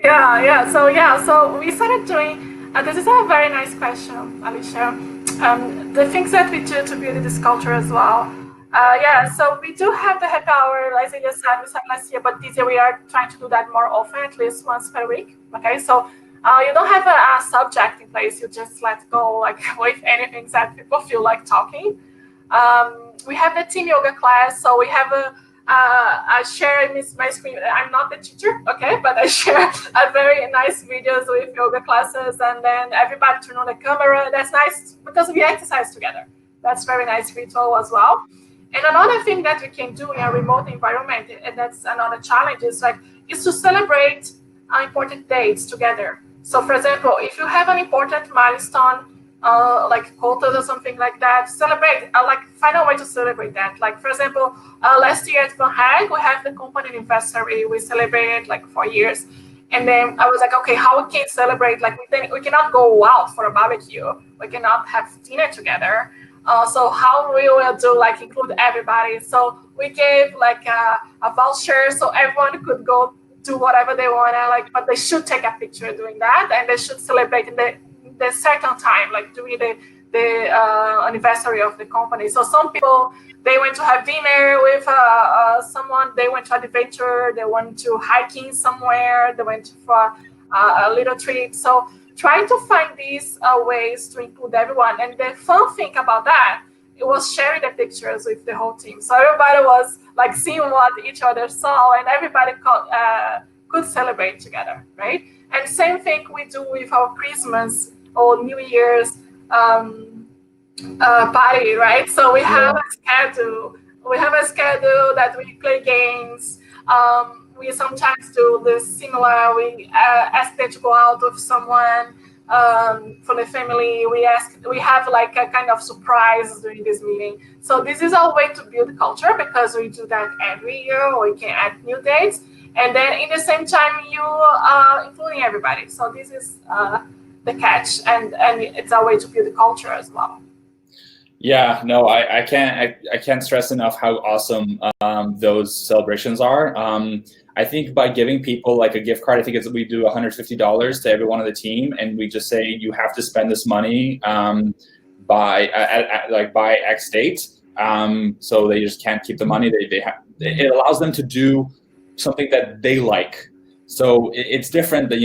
So we started doing. This is a very nice question, Alicia. The things that we do to build this culture as well. So we do have the happy hour, as Ilya said, we said last year, but this year we are trying to do that more often, at least once per week. Okay, so you don't have a subject in place, you just let go like with anything that people feel like talking. We have the team yoga class, so we have I share my screen. I'm not the teacher, okay, but I share a very nice videos with yoga classes, and then everybody turn on the camera. That's nice because we exercise together. That's very nice ritual as well. And another thing that we can do in a remote environment, and that's another challenge, is to celebrate important dates together. So, for example, if you have an important milestone, like quotas or something like that, celebrate. Find a way to celebrate that. Like, for example, last year at VanHack, we have the company anniversary. We celebrated 4 years, and then I was like, okay, how we can celebrate? We cannot go out for a barbecue. We cannot have dinner together. So how we will do include everybody? So we gave a voucher so everyone could go do whatever they want, but they should take a picture doing that, and they should celebrate in the certain time, during the anniversary of the company. So some people, they went to have dinner with someone, they went to an adventure, they went to hiking somewhere, they went for a little trip. So trying to find these ways to include everyone. And the fun thing about that, it was sharing the pictures with the whole team. So everybody was seeing what each other saw, and everybody could celebrate together, right? And same thing we do with our Christmas or New Year's party, right? So we have a schedule. We have a schedule that we play games. We sometimes do this similar. We ask them to go out with someone from the family. We have a kind of surprise during this meeting. So this is our way to build culture, because we do that every year. We can add new dates, and then in the same time you including everybody. So this is the catch, and it's our way to build the culture as well. Yeah, no, I can't stress enough how awesome those celebrations are. I think by giving people a gift card, I think we do $150 to every one of the team, and we just say you have to spend this money by X date. So they just can't keep the money. It allows them to do something that they like. So it's different that,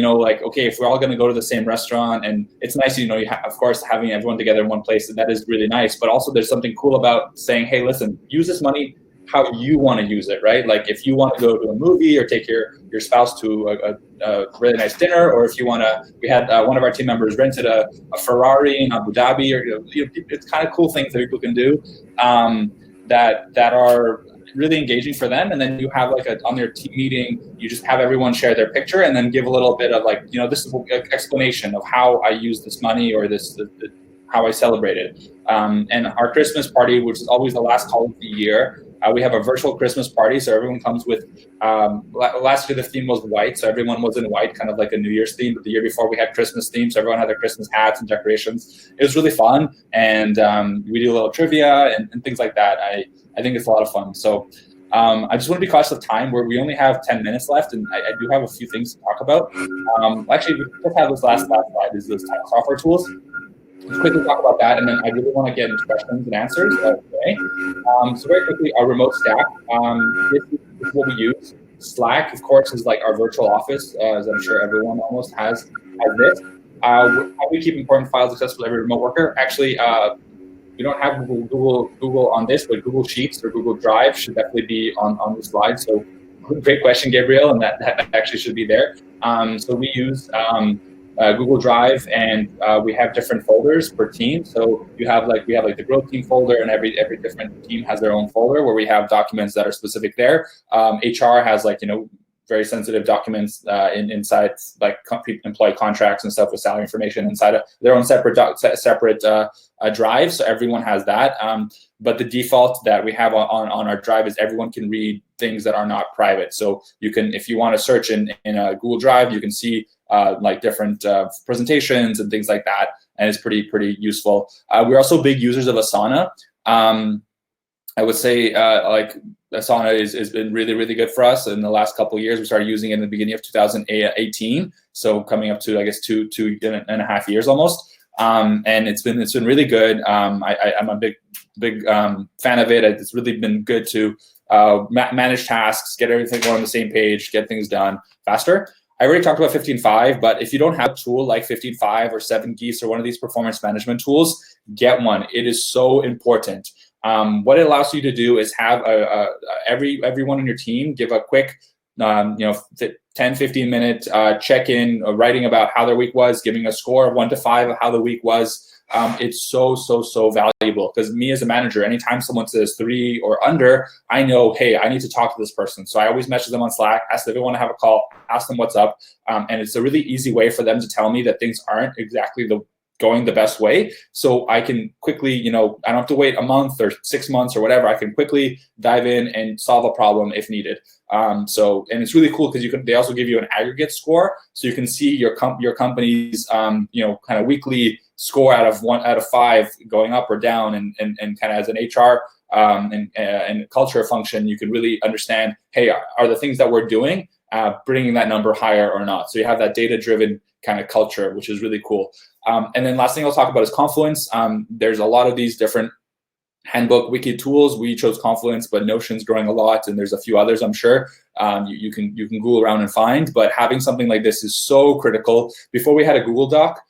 okay, if we're all going to go to the same restaurant, and it's nice, of course, having everyone together in one place, that is really nice. But also there's something cool about saying, hey, listen, use this money how you want to use it, right? If you want to go to a movie or take your spouse to a really nice dinner, or if you want to, we had one of our team members rented a Ferrari in Abu Dhabi, or it's kind of cool things that people can do that are really engaging for them. And then you have on your team meeting, you just have everyone share their picture, and then give a little bit of this is an explanation of how I use this money, or how I celebrate it. And our Christmas party, which is always the last call of the year, we have a virtual Christmas party, so everyone comes with, last year the theme was white, so everyone was in white, kind of like a New Year's theme, but the year before we had Christmas theme, so everyone had their Christmas hats and decorations. It was really fun, and we do a little trivia and things like that. I think it's a lot of fun. So I just want to be cautious of time, where we only have 10 minutes left, and I do have a few things to talk about. Actually, we just have this last slide, is those type of software tools. Let's quickly talk about that, and then I really want to get into questions and answers. Okay. So very quickly, our remote stack. This is what we use. Slack, of course, is our virtual office, as I'm sure everyone almost has this. How we keep important files accessible to every remote worker. Actually, we don't have Google on this, but Google Sheets or Google Drive should definitely be on the slide. So great question, Gabriel, and that actually should be there. So we use Google Drive, and we have different folders per team. So you have we have the growth team folder, and every different team has their own folder where we have documents that are specific there. HR has very sensitive documents inside like employee contracts and stuff with salary information inside of their own separate drive. So everyone has that. But the default that we have on our drive is everyone can read things that are not private. So you can, if you want to search in a Google Drive, you can see like different presentations and things like that, and it's pretty useful. We're also big users of Asana. I would say like Asana has been really good for us in the last couple of years. We started using it in the beginning of 2018, so coming up to I guess two and a half years almost. And it's been really good. I'm a big fan of it. It's really been good to manage tasks, get everything on the same page, get things done faster. I already talked about 15.5, but if you don't have a tool like 15.5 or 7Geese or one of these performance management tools, get one. It is so important. What it allows you to do is have everyone on your team give a quick 10-15 minute check-in, writing about how their week was, giving a score of 1 to 5 of how the week was. It's so valuable, because me as a manager, anytime someone says 3 or under, I know, hey, I need to talk to this person. So I always message them on Slack, ask if they want to have a call, ask them what's up. And it's a really easy way for them to tell me that things aren't exactly going the best way. So I can quickly, I don't have to wait a month or 6 months or whatever. I can quickly dive in and solve a problem if needed. And it's really cool because they also give you an aggregate score, so you can see your company's kind of weekly score out of 5 going up or down, and kind of as an HR and culture function, you can really understand, hey, are the things that we're doing bringing that number higher or not? So you have that data-driven kind of culture, which is really cool. And then last thing I'll talk about is Confluence. There's a lot of these different handbook wiki tools. We chose Confluence, but Notion's growing a lot, and there's a few others, I'm sure. You can Google around and find, but having something like this is so critical. Before we had a Google Doc,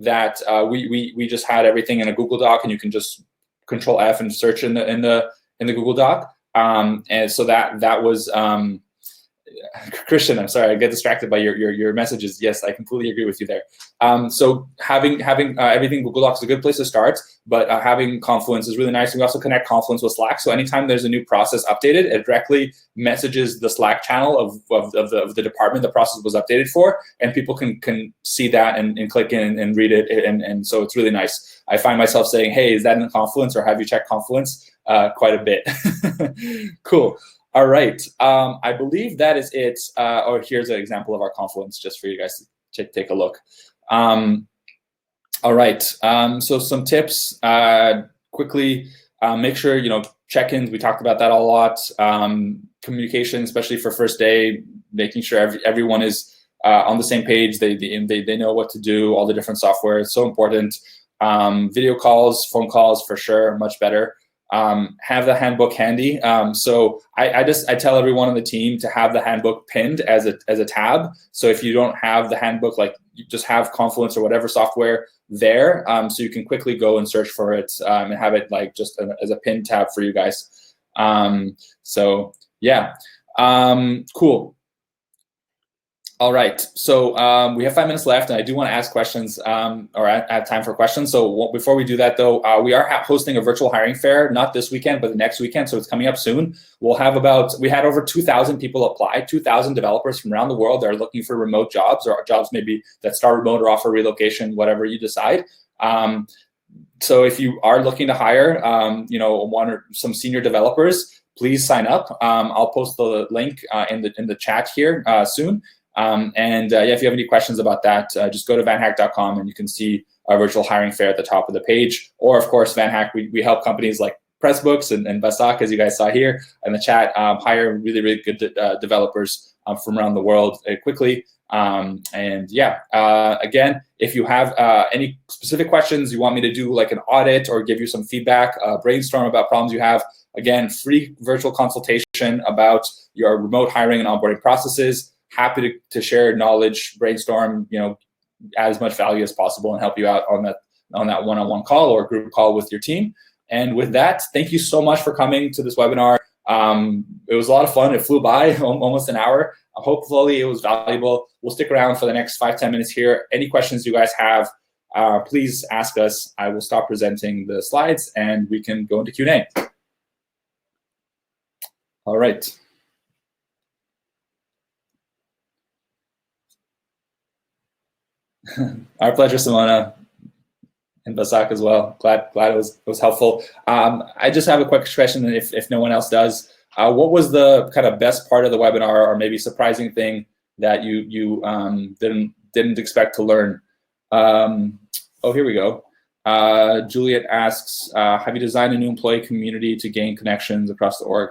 that we just had everything in a Google Doc, and you can just Control F and search in the Google Doc. And so that was Christian, I'm sorry, I get distracted by your messages. Yes, I completely agree with you there. So having everything Google Docs is a good place to start, but having Confluence is really nice. We also connect Confluence with Slack, so anytime there's a new process updated, it directly messages the Slack channel of the department the process was updated for, and people can see that and click in and read it, and so it's really nice. I find myself saying, hey, is that in Confluence, or have you checked Confluence? Quite a bit. Cool. All right, I believe that is it. Here's an example of our Confluence just for you guys to take a look. All right, so some tips quickly. Make sure, check-ins, we talked about that a lot. Communication, especially for first day, making sure everyone is on the same page. They know what to do, all the different software. It's so important. Video calls, phone calls for sure, much better. Have the handbook handy. So I tell everyone on the team to have the handbook pinned as a tab. So if you don't have the handbook, like, you just have Confluence or whatever software there, so you can quickly go and search for it, and have it like just as a pinned tab for you guys. So yeah, cool. All right, so we have 5 minutes left, and I do want to ask questions, or I have time for questions. So before we do that, though, we are hosting a virtual hiring fair, not this weekend, but the next weekend, so it's coming up soon. We had over 2,000 people apply, 2,000 developers from around the world that are looking for remote jobs, or jobs maybe that start remote or offer relocation, whatever you decide. So if you are looking to hire, one or some senior developers, please sign up. I'll post the link in the chat here soon. If you have any questions about that, just go to vanhack.com and you can see our virtual hiring fair at the top of the page. Or of course, VanHack, we help companies like Pressbooks and Basak, as you guys saw here in the chat, hire really good developers from around the world quickly. Again, if you have any specific questions, you want me to do like an audit or give you some feedback, brainstorm about problems you have, again, free virtual consultation about your remote hiring and onboarding processes. Happy to share knowledge, brainstorm, as much value as possible, and help you out on that one-on-one call or group call with your team. And with that, thank you so much for coming to this webinar. It was a lot of fun. It flew by, almost an hour. Hopefully it was valuable. We'll stick around for the next 5-10 minutes here. Any questions you guys have, please ask us. I will stop presenting the slides and we can go into Q&A. All right. Our pleasure, Simona, and Basak as well. Glad it was helpful. I just have a quick question, if no one else does. What was the kind of best part of the webinar, or maybe surprising thing that you didn't expect to learn? Oh, here we go. Juliet asks, have you designed a new employee community to gain connections across the org?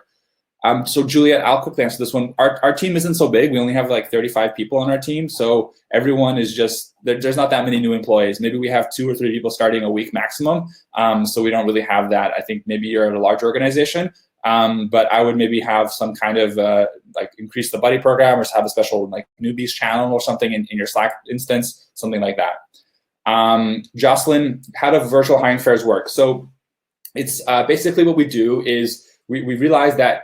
So Juliet, I'll quickly answer this one. Our team isn't so big. We only have like 35 people on our team. So everyone is just, there's not that many new employees. Maybe we have 2 or 3 people starting a week maximum. So we don't really have that. I think maybe you're at a large organization. But I would maybe have some kind of like increase the buddy program, or have a special like newbies channel or something in your Slack instance, something like that. Jocelyn, how do virtual hiring fairs work? So it's basically what we do is we realize that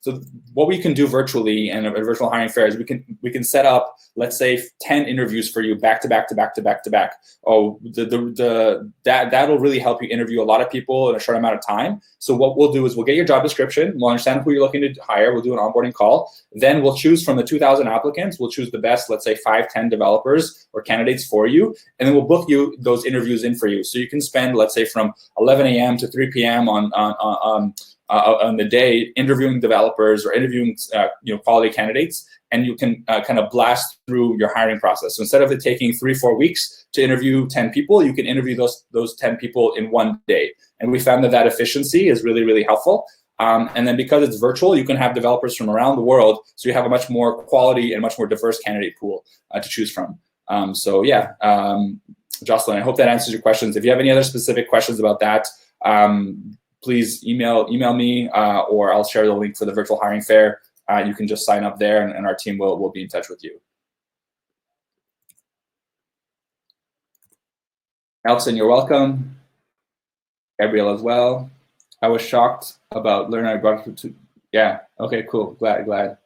so what we can do virtually and a virtual hiring fair is we can set up, let's say, 10 interviews for you back to back to back to back to back. Oh, that'll really help you interview a lot of people in a short amount of time. So what we'll do is we'll get your job description, we'll understand who you're looking to hire, we'll do an onboarding call, then we'll choose from the 2,000 applicants, we'll choose the best, let's say 5-10 developers or candidates for you, and then we'll book you those interviews in for you. So you can spend, let's say, from 11 a.m. to 3 p.m. on the day interviewing developers or interviewing quality candidates, and you can kind of blast through your hiring process. So instead of it taking 3-4 weeks to interview 10 people, you can interview those 10 people in one day. And we found that efficiency is really, really helpful. And then because it's virtual, you can have developers from around the world, so you have a much more quality and much more diverse candidate pool to choose from. So yeah, Jocelyn, I hope that answers your questions. If you have any other specific questions about that, please email me, or I'll share the link for the virtual hiring fair. You can just sign up there, and our team will be in touch with you. Elson, you're welcome. Gabrielle as well. I was shocked about learning about to. Yeah. Okay. Cool. Glad.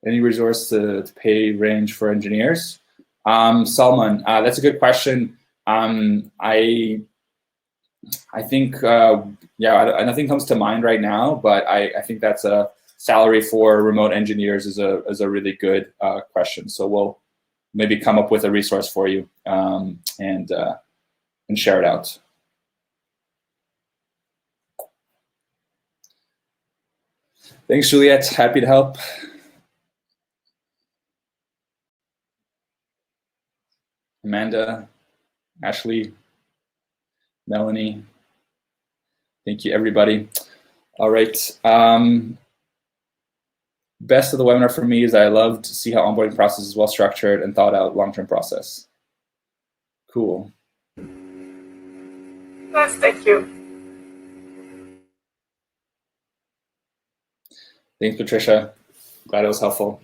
Any resource to pay range for engineers? Salman, that's a good question. I think nothing comes to mind right now, but I think that's a salary for remote engineers is a really good question. So we'll maybe come up with a resource for you and share it out. Thanks, Juliet. Happy to help. Amanda, Ashley, Melanie. Thank you, everybody. All right. Best of the webinar for me is I love to see how onboarding process is well structured and thought out long-term process. Cool. Yes, thank you. Thanks, Patricia. Glad it was helpful.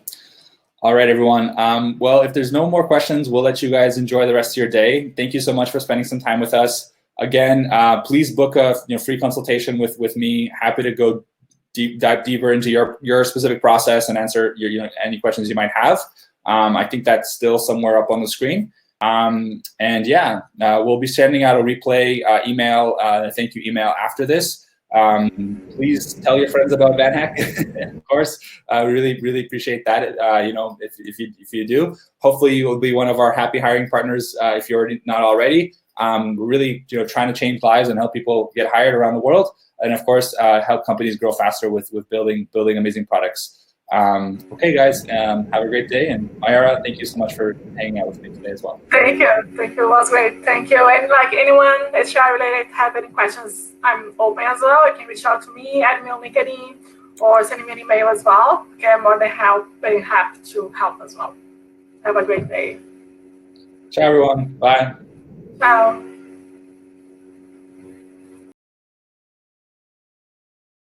All right, everyone. Well, if there's no more questions, we'll let you guys enjoy the rest of your day. Thank you so much for spending some time with us. Again, please book a free consultation with me. Happy to go dive deeper into your specific process and answer any questions you might have. I think that's still somewhere up on the screen. And yeah, we'll be sending out a replay email, thank you email after this. Please tell your friends about VanHack, of course. Really appreciate that. If you do, hopefully you will be one of our happy hiring partners if you're not already. We're really trying to change lives and help people get hired around the world, and of course help companies grow faster with building amazing products. Okay, guys, have a great day. And Mayara, thank you so much for hanging out with me today as well. Thank you. It was great. Thank you. And like anyone HR related have any questions, I'm open as well. You can reach out to me, add me on LinkedIn, or send me an email as well. Okay, I'm more than happy to help as well. Have a great day. Ciao, everyone. Bye. Ciao.